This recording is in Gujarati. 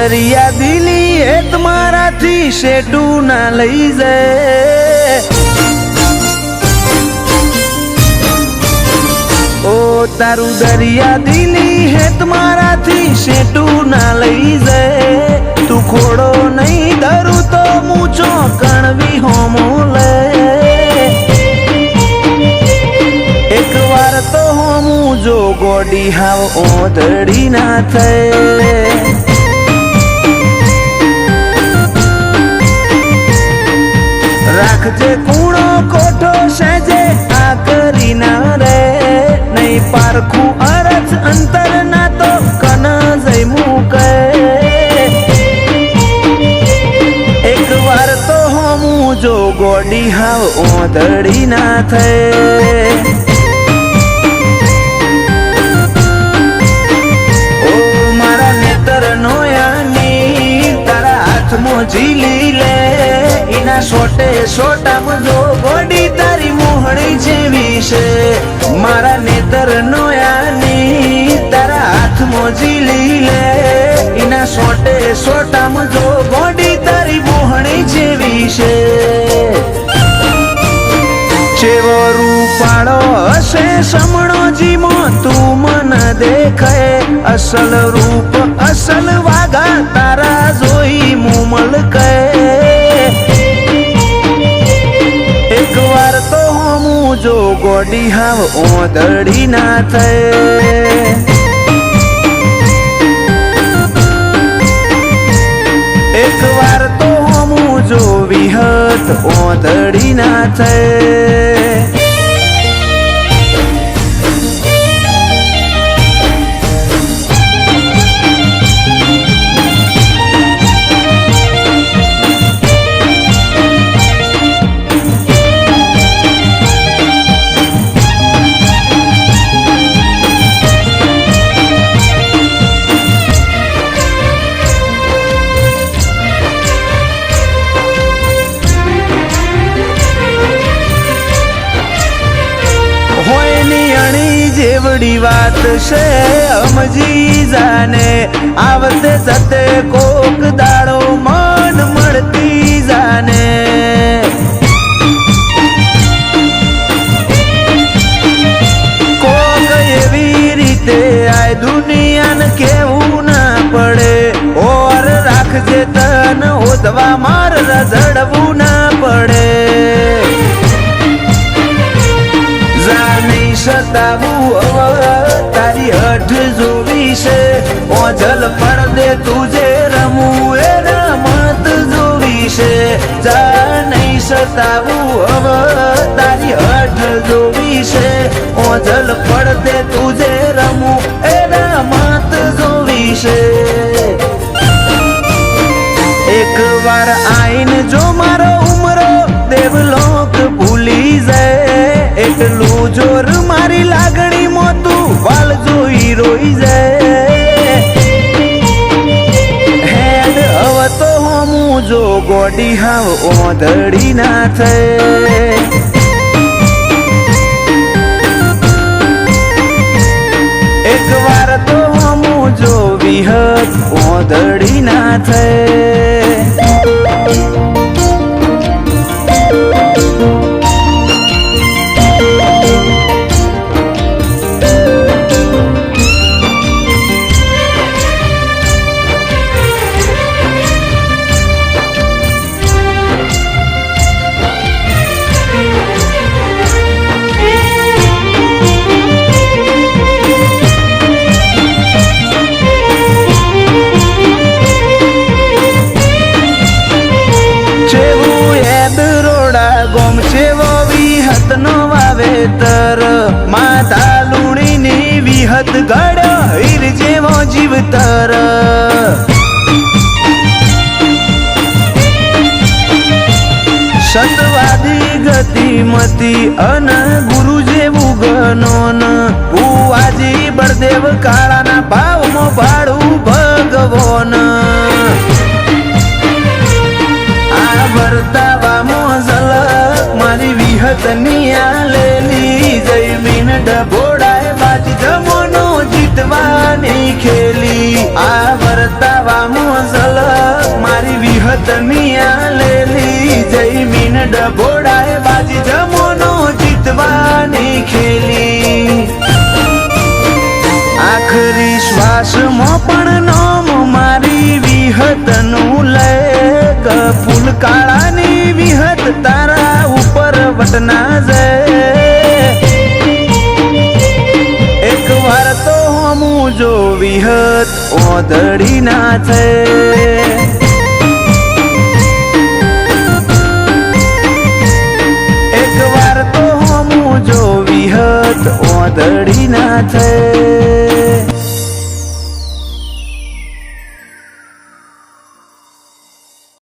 દરિયા દિલી એ તમારાથી શેટું ના લઈ જાય ઓ તારું દરિયા દિલી હે તમારાથી શેટું ના લઈ જાય તું ખોડો નહીં ધરું તો મૂચો કણવી હોમો લે એક વાર તો હોમું જો ગોડી હાવ ઓધડી ના થાય રાખજે કૂણો કોઠો સેજે આ કરી ના રે નહીં પારખું અરજ અંતર ના તો કન જઈ મૂકે એક વાર તો હોમું જો ગોડી હાવ ઓધડી ના થાય ઝીલી લે એના સોટે સોટામાં જો ગોડી તારી મોહણી જેવી છે મારા નેતર નો યાની તારા હાથમાં ઝીલી લે એના સોટે સોટામાં જો ગોડી તારી મોહણી જેવી છે ચેવો રૂપાળો હશે સમણો જીમો તું મન દેખાય અસલ રૂપ અસલ વાગા તારા જોઈ મુમલ કહે એક વાર તો હોમું જો ગોડી હાવ ઓધડી ના થાય એક વાર તો હોમું જો વિહત ઓધડી ના થાય જેવડી વાત છે સમજી જાને આવતે જતે કોક દાડો મન મળતી જાને કોક એવી રીતે આ દુનિયાને કેવું ના પડે ઓર રાખજે તન ઓધવા માર રઝડવું ના પડે સતાવું તારી હઠ જોવી છે ઓજલ પડદે તુજે રમવું એ રમત જોવી છે જા નહીં સતાવું તારી હઠ જોવી છે ઓજલ પડદે તુજે રમવું એ રમત જોવી છે એક વાર આઈને જો મારો ઉમરો દેવલોક ભૂલી જાય એટલું જોર મારી લાગણી મોતું વાલ જોઈ રોઈ જાય હેડ હવે તો હોમું જો ગોડી હાવ ઓધડી ના થાય એક વાર તો હોમું જો વિહત ઓધડી ના થાય વાવેતર માતા લુણીની વિહત ગળ્યો હીર જેવો જીવતર સતવાદી ગતિમતી અન ગુરુ જેવું ગનોન ભુવાજી બળદેવ કાળાના ભાવમાં ભાડું ભગવોન આ વર્તાવા મોઝલ મારી વિહતની આલેલી જયમીન ડભોડાય બાજી જમોનો જીતવાની ખેલી આ વર્તાવા મોઝલ મારી વિહત મિયા લેલી જયમીન ડભોડાએ બાજી જમોનો જીતવાની ખેલી આખરી શ્વાસમાં પણ નોમ મારી વિહતનું લે ફૂલ કાળાની વિહત તારા ઉપર વટના જાય એક વાર તો હમું જો વિહત ઓધડી ના છે એક વાર તો હમું જો વિહત ઓધડી ના છે